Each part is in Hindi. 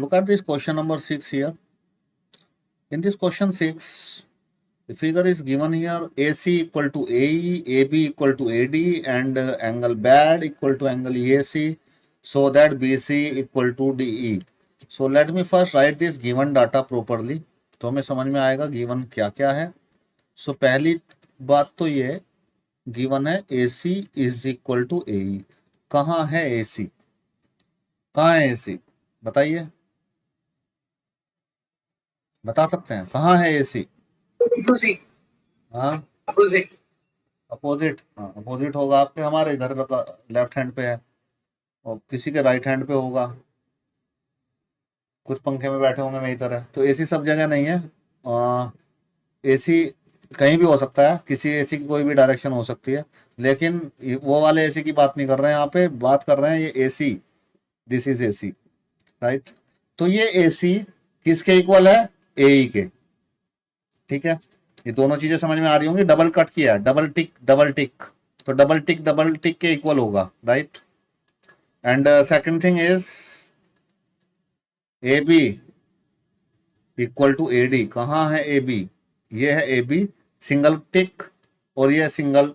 Look at this question number 6 here. In this question 6, the figure is given here: AC equal to AE, AB equal to AD, and angle BAD equal to angle EAC, so that BC equal to DE. So let me first write this given data properly. तो हमें समझ में आएगा गिवन क्या क्या है. So पहली बात तो ये गिवन है AC is equal to AE. कहाँ है AC? कहाँ है AC? बताइए, बता सकते हैं कहाँ है AC? हाँ, अपोजिट. हाँ, अपोजिट होगा आपके, हमारे इधर लेफ्ट हैंड पे है और किसी के राइट हैंड पे होगा. कुछ पंखे में बैठे होंगे मेरी तरह. तो एसी सब जगह नहीं है. एसी कहीं भी हो सकता है, किसी एसी की कोई भी डायरेक्शन हो सकती है, लेकिन वो वाले एसी की बात नहीं कर रहे हैं यहाँ पे. बात कर रहे हैं ये AC, this is AC, right. तो ये एसी किसके इक्वल है? एई के. ठीक है, ये दोनों चीजें समझ में आ रही होंगी. डबल कट किया, डबल टिक डबल टिक, तो डबल टिक के इक्वल होगा, right. And second thing is A B equal to A D. कहाँ है ए बी? ये है ए बी, सिंगल टिक, और ये single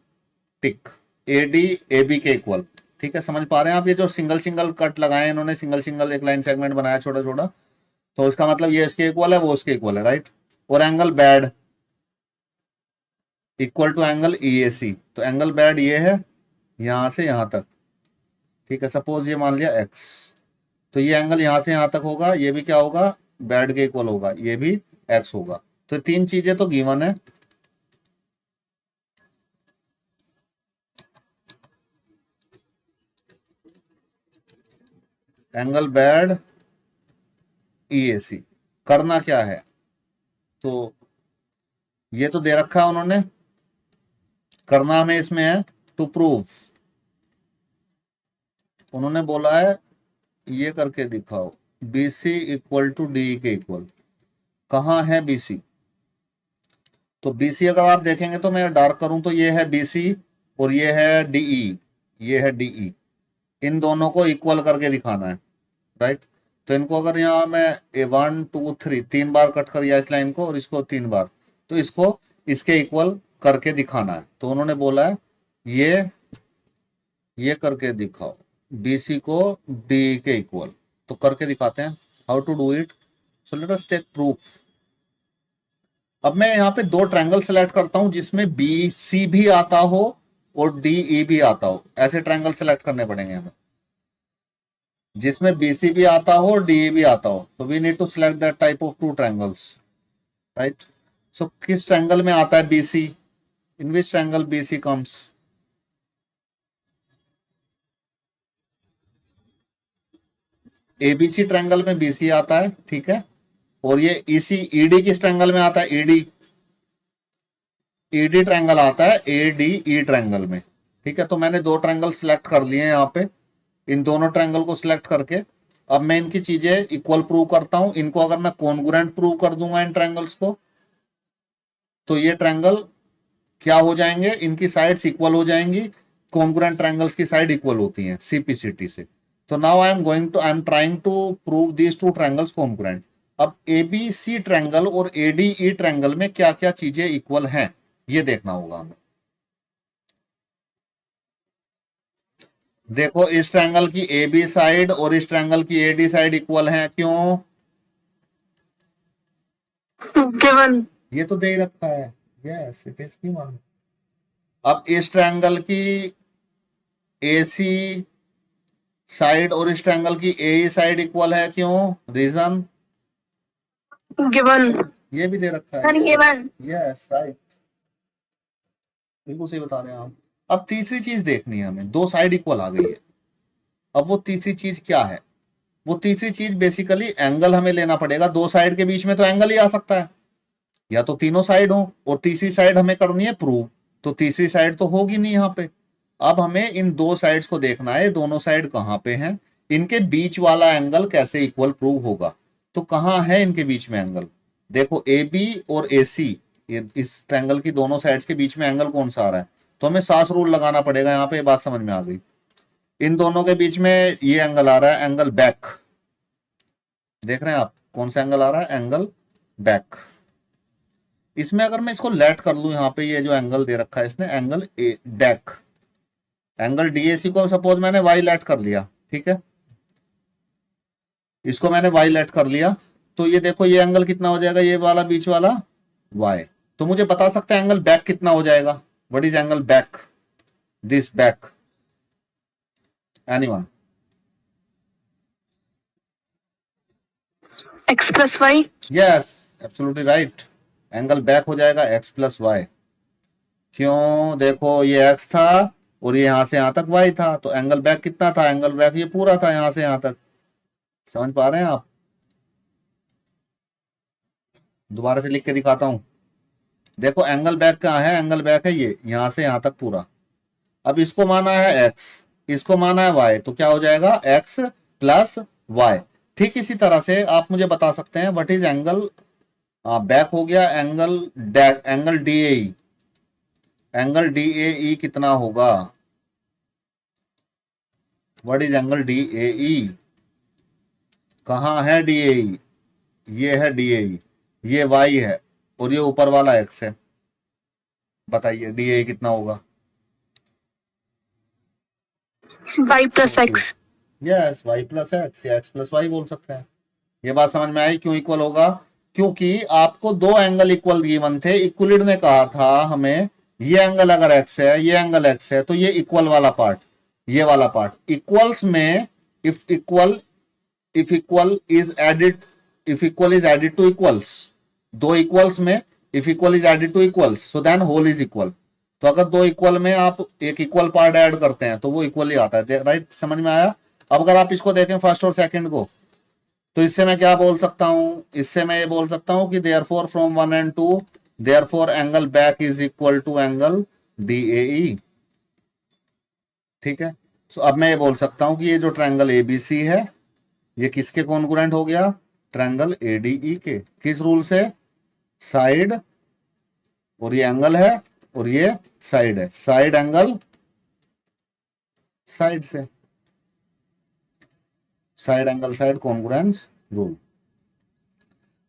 tick, A D A B के इक्वल. ठीक है, समझ पा रहे हैं आप? ये जो सिंगल सिंगल कट लगाए इन्होंने, सिंगल सिंगल एक लाइन सेगमेंट बनाया छोटा छोटा, तो इसका मतलब ये इसके इक्वल है, वो उसके इक्वल है, राइट. और angle bad equal to angle EAC. तो एंगल बैड ये है यहां से यहां तक. ठीक है, सपोज ये मान लिया x, तो ये एंगल यहां से यहां तक होगा, ये भी क्या होगा? बैड के इक्वल होगा, ये भी x होगा. तो तीन चीजें तो गिवन है. Angle bad EAC. करना क्या है? तो ये तो दे रखा है उन्होंने, करना हमें इसमें है टू प्रूव. उन्होंने बोला है ये करके दिखाओ, BC इक्वल टू DE के इक्वल. कहाँ है BC? तो BC अगर आप देखेंगे तो मैं डार्क करूं तो ये है BC और ये है DE, ये है DE. इन दोनों को इक्वल करके दिखाना है, राइट. तो इनको अगर यहाँ मैं 1 2 3 3 बार कट कर दिया इस लाइन को और इसको 3 बार, तो इसको इसके इक्वल करके दिखाना है. तो उन्होंने बोला है ये करके दिखाओ BC को DE के इक्वल. तो करके दिखाते हैं. How to do it? So let us take proof. अब मैं यहाँ पे दो ट्रायंगल सेलेक्ट करता हूं जिसमें BC भी आता हो और DE भी आता हो. ऐसे ट्रायंगल सेलेक्ट करने पड़ेंगे हमें जिसमें BC भी आता हो और DE भी आता हो. तो we need to select that type of two triangles, right. So किस ट्रायंगल में आता है BC? In which triangle BC comes? ABC triangle में BC आता है, ठीक है. और ये ED किस ट्रायंगल में आता है? ED ट्रायंगल आता है ADE ट्रायंगल में. ठीक है, तो मैंने दो ट्रायंगल सिलेक्ट कर लिए हैं यहाँ पे. इन दोनों ट्रायंगल को सिलेक्ट करके अब मैं इनकी चीजें इक्वल प्रूव करता हूं. इनको अगर मैं कॉन्ग्रुएंट प्रूव कर दूंगा इन ट्रायंगल्स को, तो ये ट्रायंगल क्या हो जाएंगे? इनकी साइड्स इक्वल हो जाएंगी. कॉन्ग्रुएंट ट्रायंगल्स की साइड इक्वल होती हैं CPCT से. तो now I am trying to prove these two triangles congruent. अब ABC ट्रायंगल और ADE ट्रायंगल में क्या क्या चीजें इक्वल हैं ये देखना होगा हमें. देखो, इस ट्रायंगल की AB साइड और इस ट्रायंगल की AD साइड इक्वल हैं. क्यों? गिवन. ये तो दे ही रखा है. Yes, it is given. अब इस ट्रायंगल की AC साइड और इस ट्रायंगल की AE साइड इक्वल है. क्यों? रीजन? गिवन. ये भी दे रखा है. गिवन. यस, राइट, बिल्कुल सही बता रहे हैं आप. अब तीसरी चीज देखनी है हमें. दो साइड इक्वल आ गई है. अब वो तीसरी चीज क्या है? वो तीसरी चीज बेसिकली एंगल हमें लेना पड़ेगा. दो साइड के बीच में तो एंगल ही आ सकता है, या तो तीनों साइड हो, और तीसरी साइड हमें करनी है प्रूव. तो तीसरी साइड तो होगी नहीं यहाँ पे. अब हमें इन दो साइड्स को देखना है, दोनों साइड कहाँ पे हैं, इनके बीच वाला एंगल कैसे इक्वल प्रूव होगा. तो कहाँ है इनके बीच में एंगल? देखो, AB और AC, ये इस ट्रायंगल की दोनों साइड्स के बीच में एंगल कौन सा आ रहा है? तो हमें सास रूल लगाना पड़ेगा. यहाँ पे बात समझ में आ गई. इन दोनों के बीच में ये एंगल आ रहा है, एंगल बैक. देख रहे हैं आप कौन सा एंगल आ रहा है, एंगल बैक। इसमें अगर मैं इसको लेट कर लूं, यहाँ पे ये जो एंगल दे रखा है इसने, angle A deck, angle DAC को सपोज मैंने वाई लेट कर लिया, ठीक है, इसको मैंने वाई लेट कर लिया, तो ये देखो ये एंगल कितना हो जाएगा, ये वाला बीच वाला वाई। तो मुझे बता सकते हैं एंगल बैक कितना हो जाएगा, what is angle back, this back, anyone? x plus y। Yes, absolutely right, angle back हो जाएगा x प्लस वाई। क्यों, देखो ये x था और ये यहां से यहां तक y था, तो एंगल बैक कितना था, एंगल बैक ये पूरा था यहां से यहां तक। समझ पा रहे हैं आप? दोबारा से लिख के दिखाता हूं, देखो एंगल बैक कहाँ है, एंगल बैक है ये यहां से यहां तक पूरा। अब इसको माना है x, इसको माना है y, तो क्या हो जाएगा x प्लस वाई। ठीक इसी तरह से आप मुझे बता सकते हैं व्हाट इज एंगल बैक, हो गया angle deck, angle DAE, angle DAE कितना होगा, व्हाट इज एंगल डीएई, कहां है डीएई, ये है डीएई, ये y है और ये ऊपर वाला x है, बताइए डीएई कितना होगा? y plus x। Yes, y plus x या x प्लस वाई बोल सकते हैं। ये बात समझ में आई क्यों इक्वल होगा? क्योंकि आपको दो एंगल इक्वल गिवन थे, इक्वलिड ने कहा था हमें ये एंगल अगर x है, ये एंगल x है, तो ये इक्वल वाला पार्ट, ये वाला पार्ट इक्वल्स में, if equal is added, if equal is added to equals, दो इक्वल्स में if equal is added to equals, so then whole is equal. तो अगर दो इक्वल में आप एक इक्वल पार्ट ऐड करते हैं तो वो इक्वल ही आता है, राइट? समझ में आया? अब अगर आप इसको देखें फर्स्ट और सेकंड को, तो इससे मैं क्या बोल सकता हूं, इससे मैं ये बोल सकता हूं कि therefore from 1 and 2 therefore angle back is equal to angle D A E, ठीक है। सो अब मैं ये बोल सकता हूं कि ये जो ट्रायंगल एबीसी है ये किसके कॉन्ग्रुएंट हो गया, ट्रायंगल एडीई के, किस रूल से, साइड, और ये एंगल है और ये साइड है, साइड एंगल साइड से, side angle side congruence rule.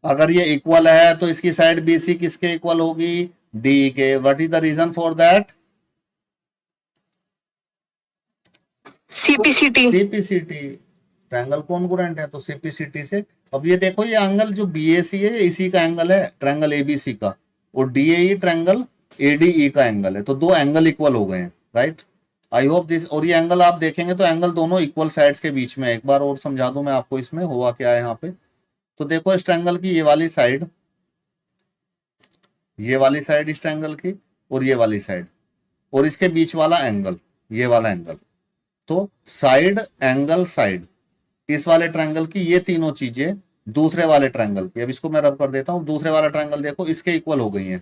अगर ये इक्वल है तो इसकी साइड बीसी किसके इक्वल होगी, डी के। What is the reason for that, CPCT। C P C T, triangle congruent है तो सीपीसीटी से। अब ये देखो ये एंगल जो बीएसी है इसी का एंगल है, ट्रायंगल एबीसी का, और डीएई ट्रायंगल एडीई का एंगल है, तो दो एंगल इक्वल हो गए हैं, राइट? आई होप दिस, और ये एंगल आप देखेंगे तो एंगल दोनों इक्वल साइड्स के बीच में, एक बार और समझा दूं मैं आपको इसमें हुआ क्या है यहाँ पे। तो देखो इस ट्रायंगल की ये वाली साइड, ये वाली साइड इस ट्रायंगल की, और ये वाली साइड, और इसके बीच वाला एंगल, ये वाला एंगल, तो साइड एंगल साइड, इस वाले ट्रायंगल की ये तीनों चीजें दूसरे वाले ट्रायंगल की, अब इसको मैं रब कर देता हूं, दूसरे वाला ट्रायंगल देखो इसके इक्वल हो गई है,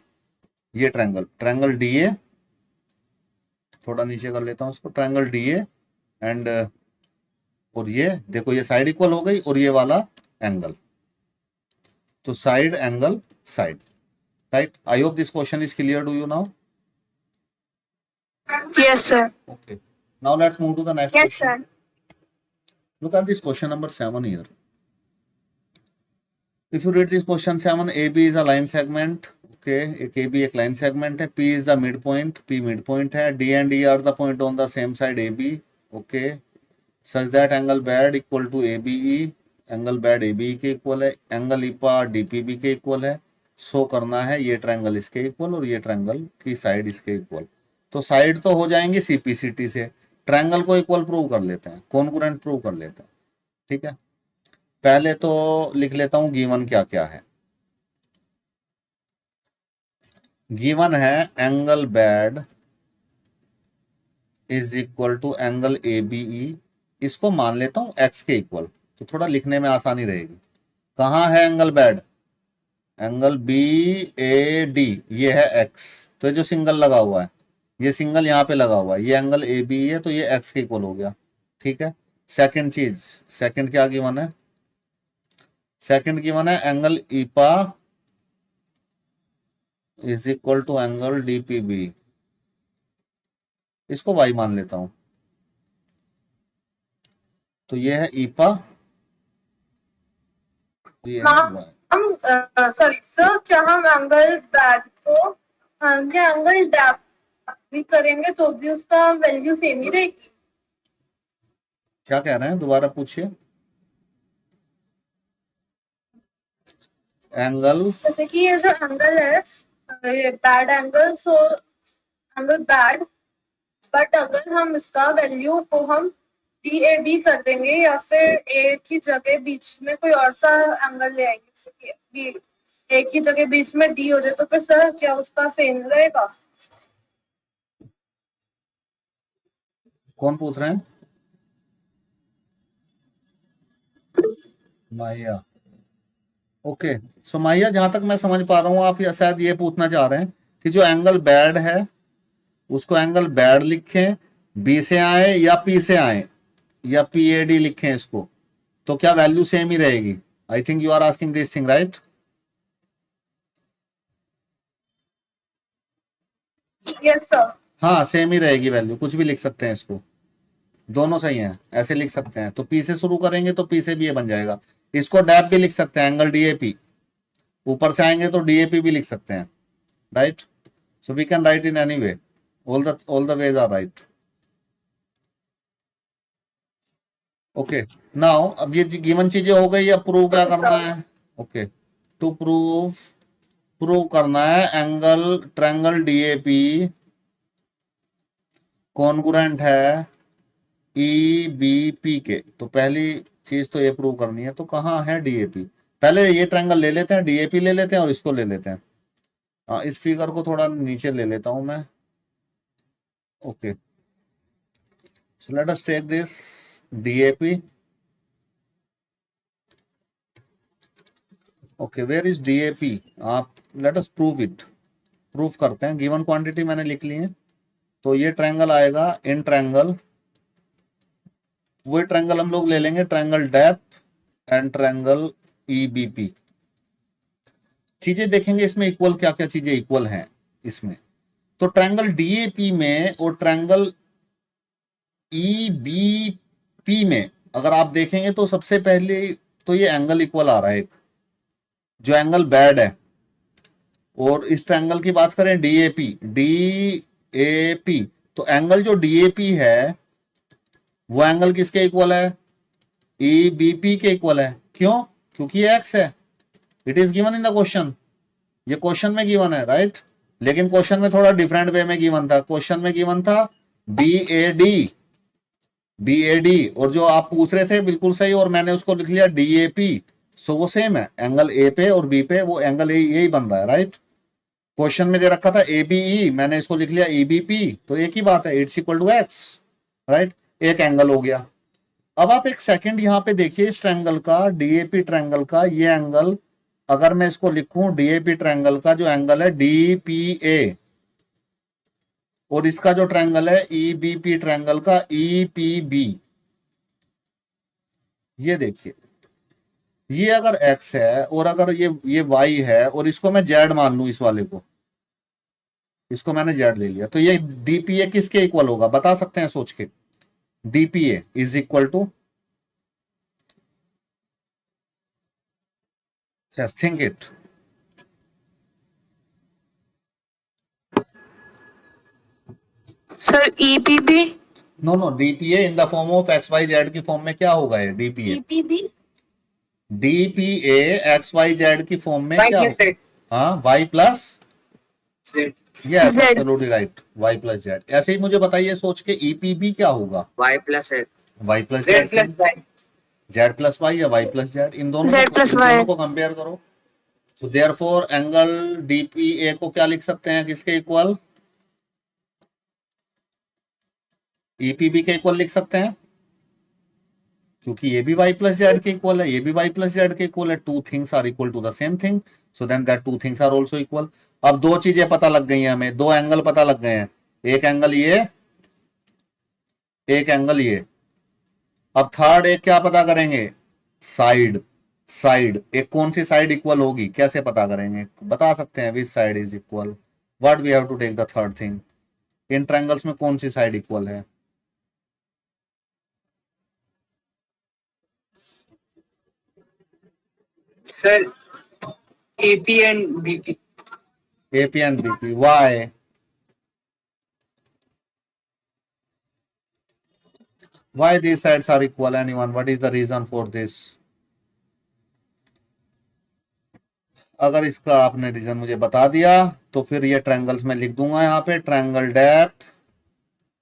ये ट्रायंगल, ट्रायंगल डीए, थोड़ा नीचे कर लेता हूं इसको, ट्रायंगल डीए एंड, और ये देखो ये साइड इक्वल हो गई और ये वाला एंगल, तो side angle side, right? I hope this question is clear to you now. Yes sir। Okay, now let's move to the next Yes question. Look at this question number 7 here. If you read this question 7, AB is a line segment. Okay, एक AB एक line segment है. P is the midpoint. P midpoint है. D and E are the point on the same side AB. Okay, such that angle BAD equal to ABE. Angle bad ABE के इक्वल है. एंगल IPA DPB के इक्वल है. शो करना है ये ट्रायंगल इसके इक्वल और ये ट्रायंगल की साइड इसके इक्वल. तो साइड तो हो जाएंगे CPCT से. ट्रायंगल को इक्वल प्रूव कर लेते हैं, कॉन्ग्रुएंट प्रूव कर लेते हैं. ठीक है, पहले तो लिख लेता हूं गिवन क्या क्या है. गिवन है angle bad is equal to angle ABE. इसको मान लेता हूं x के इक्वल, तो थोड़ा लिखने में आसानी रहेगी. कहां है एंगल बैड, एंगल BAD, ये है x, तो ये जो सिंगल लगा हुआ है, ये सिंगल यहां पे लगा हुआ है, ये एंगल ABE है, तो ये x के इक्वल हो गया. ठीक है, सेकंड चीज, सेकंड क्या गिवन है, सेकंड गिवन है angle IPA is equal to angle DPB. इसको y मान लेता हूं, तो ये है IPA ये मैम सॉरी सर, क्या हम एंगल बैड को क्या एंगल डैप भी करेंगे तो भी उसका वैल्यू सेम ही रहेगी? क्या कह रहे हैं, दोबारा पूछिए। एंगल, जैसे कि ये जो एंगल है, ये bad angle, so angle bad, but अगर हम इसका वैल्यू को हम DAB कर देंगे या फिर ए की जगह बीच में कोई और सा एंगल ले आएंगे, जैसे कि B, ए की जगह बीच में D हो जाए, तो फिर सर क्या उसका सेम रहेगा? कौन पूछ रहे हैं? माहिया। ओके, सो माहिया, जहां तक मैं समझ पा रहा हूँ आप शायद ये पूछना चाह रहे हैं कि जो एंगल बैड है उसको एंगल बैड लिखें, बी से आए या पी से आए, या PAD लिखें इसको, तो क्या वैल्यू सेम ही रहेगी? I think you are asking this thing, right? Yes sir. हाँ, सेम ही रहेगी वैल्यू, कुछ भी लिख सकते हैं इसको, दोनों सही हैं, ऐसे लिख सकते हैं। तो पी से शुरू करेंगे तो पी से भी ये बन जाएगा। इसको डैप भी लिख सकते हैं, एंगल DAP। ऊपर से आएंगे तो DAP भी लिख सकते हैं, right? So we can write in any way, all the ways are right. Okay, now अब ये गिवन चीजें हो गई, अब प्रूव क्या करना है? ओके, टू प्रूव करना है एंगल ट्रायंगल DAP कॉन्ग्रुएंट है EBP के। तो पहली चीज तो ये प्रूव करनी है, तो कहाँ है DAP? पहले ये ट्रायंगल ले लेते हैं, DAP ले लेते हैं और इसको ले लेते हैं। इस फिगर को थोड़ा नीचे ले लेता हूं मैं। Okay, so let us take this DAP। Okay, where is DAP? आप let us prove it, prove करते हैं। गिवन क्वांटिटी मैंने लिख ली है, तो ये ट्रायंगल आएगा इन ट्रायंगल, वो ट्रायंगल हम लोग ले लेंगे, triangle DAP and triangle EBP। चीजें देखेंगे इसमें इक्वल क्या क्या चीजें इक्वल हैं इसमें। तो ट्रायंगल DAP में और ट्रायंगल EBP में अगर आप देखेंगे तो सबसे पहले तो ये एंगल इक्वल आ रहा है, एक जो एंगल बैड है। और इस ट्रायंगल की बात करें DAP, तो एंगल जो DAP है वो एंगल किसके इक्वल है? EBP के इक्वल है। क्यों? क्योंकि ये x है, it is given in the question, ये क्वेश्चन में गिवन है, राइट? लेकिन क्वेश्चन में थोड़ा डिफरेंट वे में गिवन था। क्वेश्चन में गिवन था BAD, और जो आप पूछ रहे थे बिल्कुल सही, और मैंने उसको लिख लिया DAP। सो वो सेम है, एंगल A पे और B पे वो एंगल यही बन रहा है, राइट? क्वेश्चन में दे रखा था ABE, मैंने इसको लिख लिया EBP, तो एक ही बात है, it's equal to x, right? एक एंगल हो गया। अब आप एक सेकंड यहां पे देखिए, इस ट्रायंगल का, DAP ट्रायंगल का ये एंगल, अगर मैं इसको लिखूं DAP ट्रायंगल का जो एंगल है DPA, और इसका जो ट्रायंगल है EBP ट्रायंगल का EPB, ये देखिए, ये अगर x है और अगर ये y है और इसको मैं z मान लूं, इस वाले को, इसको मैंने z ले लिया, तो ये DPA किसके इक्वल होगा बता सकते हैं सोच के? DPA is equal to, just think it. Sir, EPB? No no, DPA in the form of XYZ की फॉर्म में क्या होगा ये DPA? EPB? DPA XYZ की फॉर्म में क्या होगा? हाँ, Y plus Z. Yes, Z. Absolutely right, Y plus Z। ऐसे ही मुझे बताइए सोच के, EPB क्या होगा? Y plus X. Y plus Z plus Y. Z plus Y या Y प्लस Z, इन दोनों Z को, plus इन Y. दोनों को कंपेयर करो। तो देयरफॉर एंगल DPA को क्या लिख सकते हैं, किसके इक्वल? EPB के इक्वल लिख सकते हैं, क्योंकि ये भी Y प्लस Z के इक्वल है, ये भी Y प्लस Z के इक्वल है। Two things are equal to the same thing, so then that two things are also equal. अब दो चीजें पता लग गई हैं हमें, दो एंगल पता लग गए हैं, एक एंगल ये, एक एंगल ये। अब थर्ड एक क्या पता करेंगे? साइड। साइड, एक कौन सी साइड इक्वल होगी, कैसे पता करेंगे? बता सकते हैं, which side is equal, what we have to take the third thing, in triangles में कौन सी साइड इक्वल है? Sir AP and BP. AP and BP. Why? Why these sides are equal? Anyone? What is the reason for this? अगर इसका आपने रीजन मुझे बता दिया तो फिर ये ट्रायंगल्स में लिख दूंगा यहाँ पे. Triangle depth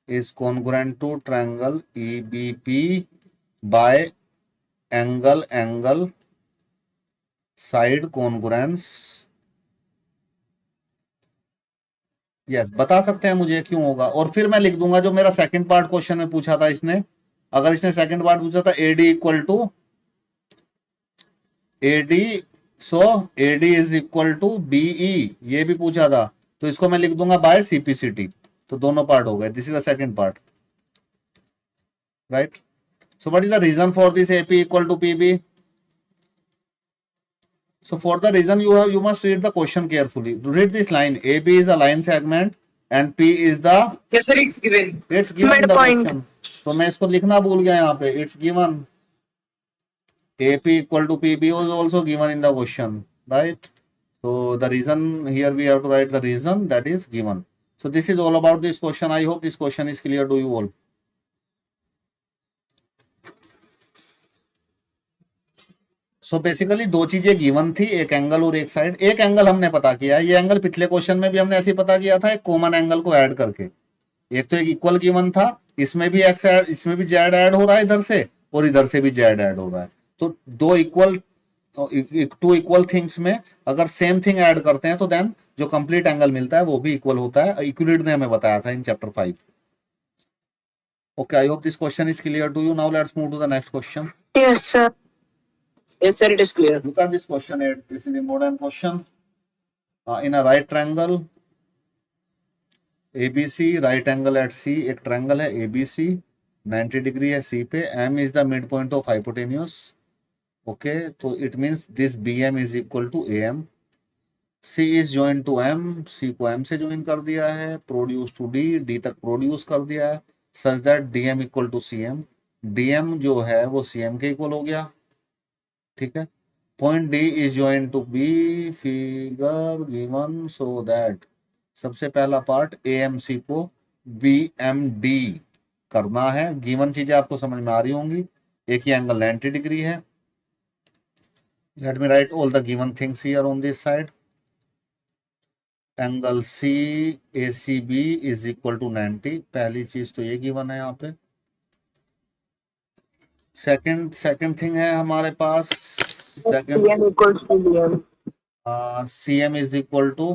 is congruent to triangle EBP by angle side congruence. Yes बता सकते हैं मुझे क्यों होगा. और फिर मैं लिख दूंगा जो मेरा सेकंड पार्ट क्वेश्चन में पूछा था इसने. अगर इसने सेकंड पार्ट पूछा था AD equal to AD, so AD is equal to BE, ये भी पूछा था. तो इसको मैं लिख दूंगा बाय CPCT. तो दोनों पार्ट हो गए. This is the second part, right. So what is the reason for this AP equal to PB? So for the reason you must read the question carefully. Read this line. AB is a line segment and P is the. Yes sir, it's given. It's given in the Midpoint. question. तो मैं इसको लिखना भूल गया यहाँ पे. It's given. AP equal to PB was also given in the question, right? So the reason here we have to write the reason that is given. So this is all about this question. I hope this question is clear to you all. So basically दो चीजें गिवन थी, एक एंगल और एक साइड. एक एंगल हमने पता किया है. ये एंगल पिछले क्वेश्चन में भी हमने ऐसे ही पता किया था, एक कॉमन एंगल को ऐड करके. एक तो एक इक्वल गिवन था, इसमें भी एक्स ऐड, इसमें भी जेड ऐड हो रहा है इधर से और इधर से भी जेड ऐड हो रहा है. तो दो इक्वल टू इक्वल थिंग्स में अगर सेम थिंग ऐड करते हैं तो देन जो कंप्लीट एंगल मिलता है वो भी इक्वल होता है. यूक्लिड ने हमें बताया था in chapter 5. Okay, I hope this question is clear to you. Now let's move to the next question. Yes, sir. Yes sir, it is clear. Look at this question 8. This is important question. In a right triangle ABC, right angle at C, एक ट्रायंगल है ABC, 90 डिग्री है C पे. M is the midpoint of hypotenuse. Okay, तो it means this BM is equal to AM. C is joined to M, C को M से join कर दिया है. Produce to D, D तक produce कर दिया है. Such that DM equal to CM. DM जो है वो CM के इक्वल हो गया. ठीक है. Point D is join to B, figure given so that सबसे पहला पार्ट AMC को BMD करना है. गिवन चीजें आपको समझ में आ रही होंगी. एक ही एंगल 90 डिग्री है. Let me write all the given things here on this side. Angle CACB is equal to 90. पहली चीज तो ये गिवन है यहाँ पे. सेकंड थिंग है हमारे पास. Second PM equals to DM. CM is equal to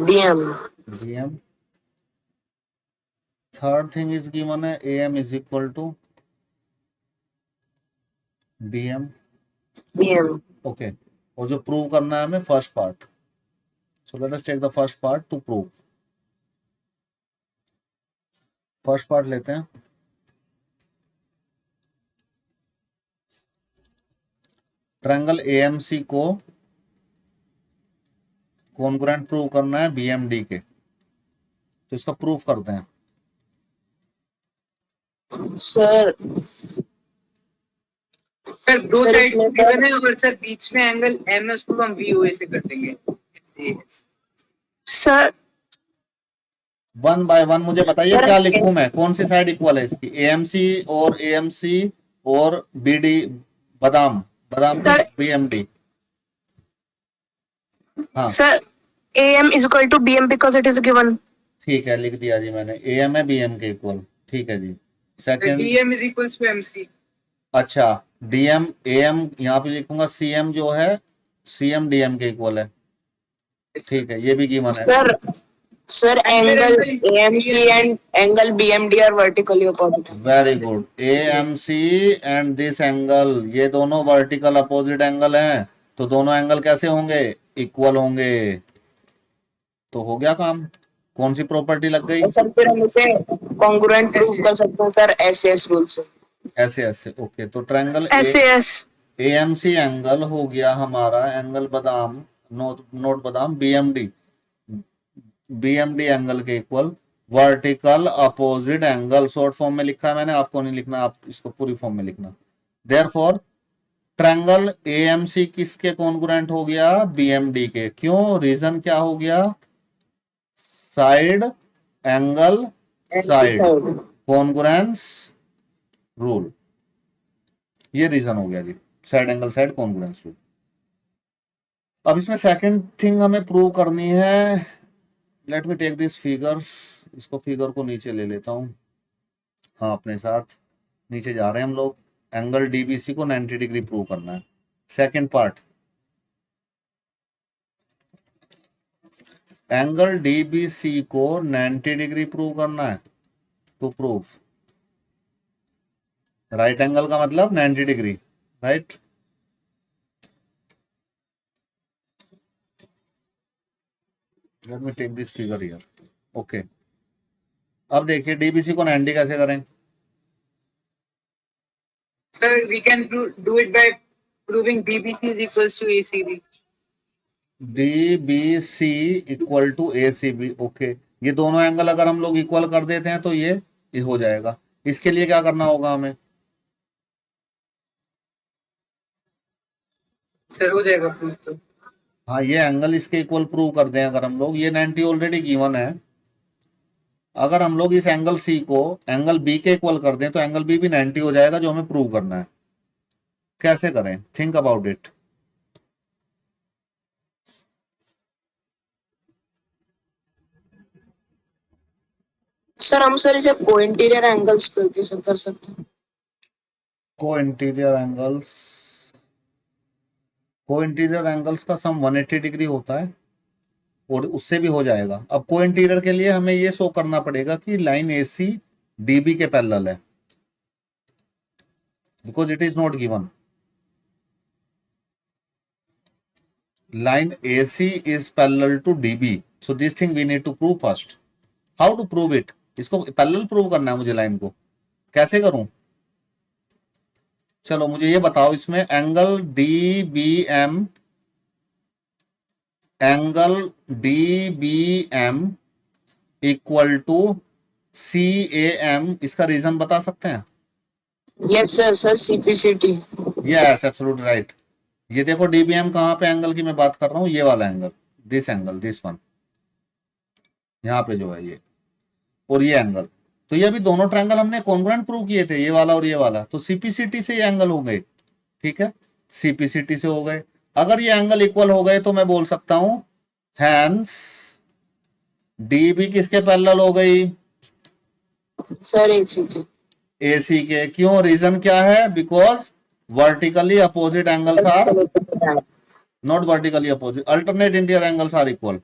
DM. Third thing is given है AM is equal to BM. Okay, और जो प्रूव करना है हमें first part. So let us take the first part to prove. First part लेते हैं. ट्रायंगल AMC को कॉन्ग्रुएंट प्रूव करना है BMD के. तो इसका प्रूफ करते हैं. सर दो साइड गिवन है और सर बीच में एंगल M है, उसको हम VOA से कर देंगे. Sir, वन बाय वन मुझे बताइए क्या लिखूं मैं. कौन सी साइड इक्वल है इसकी? AMC और BD बादाम Sir. BMD. हाँ sir, AM is equal to BM because it is given. ठीक है, लिख दिया जी मैंने. AM है BM के इक्वल. ठीक है जी. Second. DM is equals to MC. अच्छा, DM AM यहाँ पे लिखूंगा. CM जो है CM DM के इक्वल है. ठीक है, ये भी गिवन है. Sir, angle AMC and angle BMD are vertically opposite. Very good. AMC and this angle, ये दोनों वर्टिकल अपोजिट एंगल हैं. तो दोनों एंगल कैसे होंगे? इक्वल होंगे. तो हो गया काम. कौन सी प्रॉपर्टी लग गई? सर फिर हम इसे congruent prove कर सकते हैं सर SAS रूल से. ऐसे. ओके, तो ट्रायंगल SAS. AMC एंगल हो गया हमारा एंगल बादाम, नोट बादाम BMD एंगल के equal. Vertical opposite angle short form में लिखा है मैंने, आपको नहीं लिखना, आप इसको पूरी फॉर्म में लिखना. देयरफॉर ट्रायंगल एएमसी किसके कॉन्ग्रुएंट हो गया? बीएमडी के। क्यों? रीजन क्या हो गया? Side angle side congruence rule, ये रीजन हो गया जी, side angle side congruence rule. अब इसमें सेकंड थिंग हमें प्रूव करनी है। Let me take this figure, इसको फिगर को नीचे ले लेता हूं, हाँ अपने साथ नीचे जा रहे हैं हम लोग। एंगल डीबीसी को 90 डिग्री प्रूव करना है। सेकंड पार्ट, एंगल डीबीसी को 90 डिग्री प्रूव करना है। टू प्रूव राइट एंगल का मतलब 90 degree, right. Let me take this figure here, okay. अब देखिए डीबीसी को 90 कैसे करें? Sir, we can do it by proving DBC is equals to ACB. D B C equal to A C B, okay. ये दोनों एंगल अगर हम लोग इक्वल कर देते हैं तो ये हो जाएगा। इसके लिए क्या करना होगा हमें? सर हो जाएगा प्रूव तो। हाँ, ये एंगल इसके इक्वल प्रूव कर दें अगर हम लोग, ये 90 ऑलरेडी गिवन है। अगर हम लोग इस एंगल सी को एंगल बी के इक्वल कर दें तो एंगल बी भी 90 हो जाएगा, जो हमें प्रूव करना है। कैसे करें? Think about it. सर हम सर इसे को इंटीरियर एंगल्स करके सर कर सकते हैं। को इंटीरियर एंगल्स का सम 180 डिग्री होता है और उससे भी हो जाएगा। अब को इंटीरियर के लिए हमें ये शो करना पड़ेगा कि लाइन एसी डीबी के पैरेलल है, because it is not given. line AC is parallel to DB, so this thing we need to prove first. How to prove it? इसको पैरेलल प्रूव करना है मुझे लाइन को, कैसे करूं? चलो मुझे ये बताओ, इसमें angle DBM equal to CAM, इसका रीजन बता सकते हैं? Yes sir, sir C P C T. Yes, absolutely right. ये देखो डीबीएम कहां पे एंगल की मैं बात कर रहा हूं, ये वाला एंगल, दिस वन, यहां पे जो है ये, और ये एंगल। तो ये अभी दोनों ट्रायंगल हमने कॉन्ग्रुएंट प्रूव किए थे, ये वाला और ये वाला, तो सीपीसीटी से ये एंगल हो गए, ठीक है, सीपीसीटी से हो गए। अगर ये एंगल इक्वल हो गए तो मैं बोल सकता हूं हैंस डीबी किसके पैरेलल हो गई? सर एसी के। एसी के। क्यों? रीजन क्या है? Because vertically opposite angles are not vertically opposite, alternate interior angles are equal.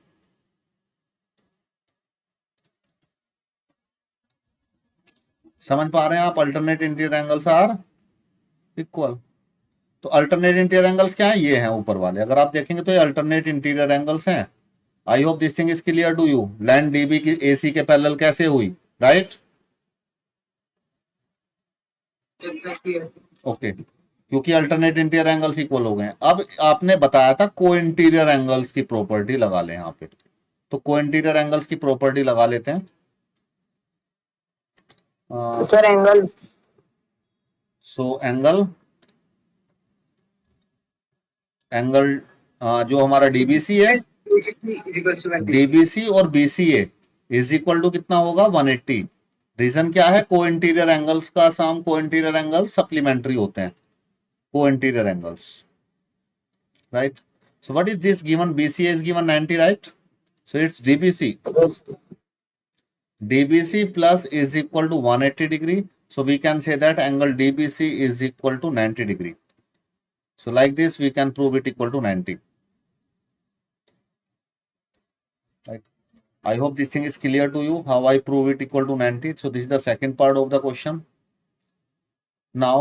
समझ पा रहे हैं आप? Alternate interior angles are equal. तो अल्टरनेट इंटीरियर एंगल्स क्या है? ये हैं ऊपर वाले, अगर आप देखेंगे तो ये अल्टरनेट इंटीरियर एंगल्स हैं। I hope this thing is clear to you. Line D B की एसी के पैरेलल कैसे हुई, right? Yes sir clear. Okay, क्योंकि अल्टरनेट इंटीरियर एंगल्स इक्वल हो गए हैं। अब आपने बताया था को इंटीरियर एंगल्स की प्रॉपर्टी लगा लें यहाँ पे, तो को इंटीरियर एंगल्स की प्रॉपर्टी लगा लेते हैं। सर एंगल, सो एंगल जो हमारा डीबीसी है, डीबीसी और बीसीए इज इक्वल टू कितना होगा? 180। रीजन क्या है? को इंटीरियर एंगल्स का सम, को इंटीरियर एंगल्स सप्लीमेंट्री होते हैं, को interior angles, right? So what is this given? BCA is given 90, right? So it's DBC plus is equal to 180 degree. So we can say that angle DBC is equal to 90 degree. So like this we can prove it equal to 90. Right? I hope this thing is clear to you, how I prove it equal to 90. So this is the second part of the question. Now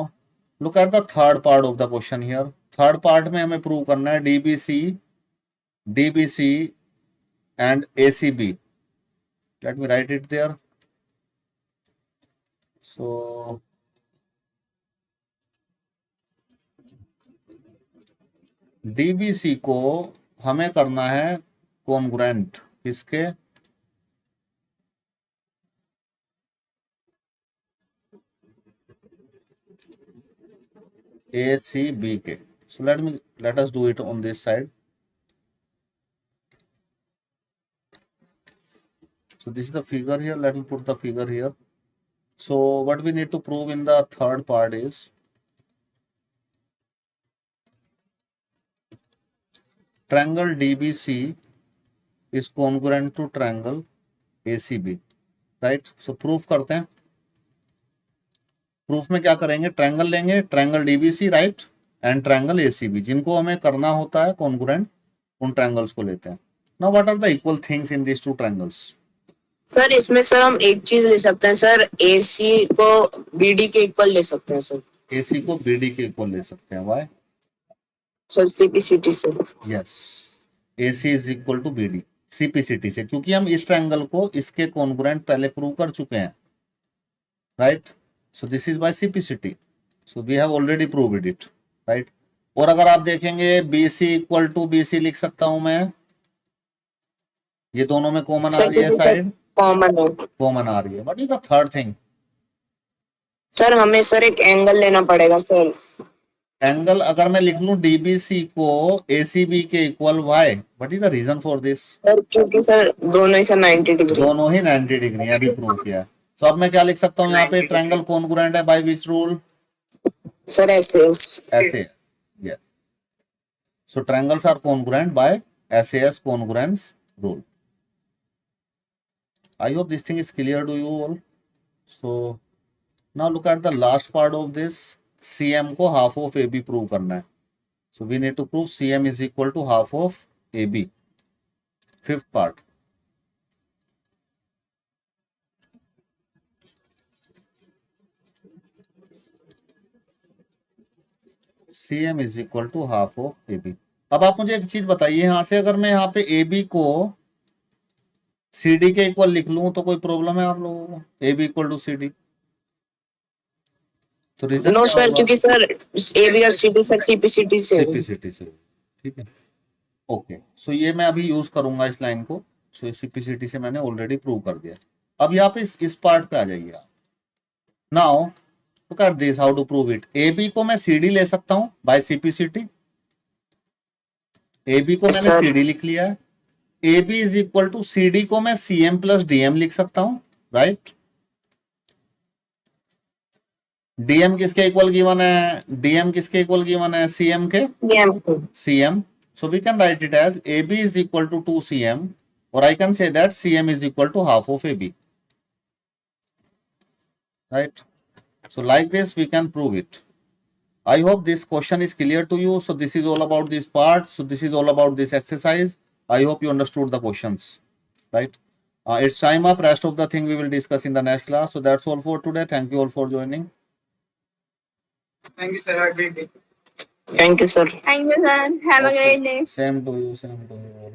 look at the third part of the question here. Third part में हमें prove करना है DBC and ACB. Let me write it there. So DBC को हमें करना है कॉन्ग्रुएंट किसके? ACBK. So let us do it on this side. So this is the figure here. Let me put the figure here. So what we need to prove in the third part is triangle DBC is congruent to triangle ACB, right? So proof करते हैं. प्रूफ में क्या करेंगे, ट्रायंगल लेंगे, triangle DBC right and triangle ACB, जिनको हमें करना होता है कॉन्ग्रुएंट, उन ट्रायंगल्स को लेते हैं. Now what are the equal things in this two triangles? Sir इसमें सर हम एक चीज ले सकते हैं सर, AC को BD के इक्वल ले सकते हैं सर. AC को BD के इक्वल ले सकते हैं. व्हाई? सर CPCT से. Yes, AC is equal to BD CPCT से, क्योंकि हम इस ट्रायंगल को इसके कॉन्ग्रुएंट पहले प्रूव कर चुके हैं, right? So this is by CPCT. So we have already proved it, right? और अगर आप देखेंगे BC इक्वल टू BC लिख सकता हूं मैं, ये दोनों में कॉमन आ रही है साइड, कॉमन आ रही है. What is the third thing? Sir हमें सर एक एंगल लेना पड़ेगा सर. एंगल अगर मैं लिख लूं DBC को ACB के equal, why? What is the reason for this? Sir क्योंकि सर दोनों ही सर 90 डिग्री, दोनों ही 90 डिग्री अभी प्रूव किया. तो अब मैं क्या लिख सकता हूँ यहाँ पे, ट्रायंगल कॉन्ग्रुएंट है बाय विच रूल? सर ऐसे. yes. So triangles are congruent by SAS congruence rule. I hope this thing is clear to you all. So now look at the last part of this. CM को half of AB prove करना है. So we need to prove CM is equal to half of AB. Fifth part. CM is equal to half of AB. अब आप मुझे एक चीज बताइए, यहां से अगर मैं यहाँ पे AB को CD के इक्वल लिख लूं तो कोई प्रॉब्लम है आप लोगों को? AB इक्वल टू CD, तो रीजन नो सर, क्योंकि सर AB और CD सर CPCT से. CPCT से, ठीक है. ओके, सो ये मैं अभी यूज करूंगा इस लाइन को. सो CPCT से मैंने ऑलरेडी प्रूव कर दिया. अब यहाँ पे इस पार्ट पे आ जाइए आप. Now look at this, how to prove it. AB को मैं CD ले सकता हूं by CPCT. AB को मैंने CD लिख लिया है. AB is equal to CD को मैं CM प्लस DM लिख सकता हूं, राइट? DM किसके इक्वल गिवन है? DM किसके इक्वल गिवन है? CM के. CM. So we can write it as AB is equal to 2CM, or I can say that CM is equal to half of AB, right? So like this we can prove it. I hope this question is clear to you. So this is all about this part. So this is all about this exercise. I hope you understood the questions, right? It's time up. Rest of the thing we will discuss in the next class. So that's all for today. Thank you all for joining. Thank you, sir. Have a great day. Thank you, sir. Thank you, sir. Have a great day. Same to you. Same to you all.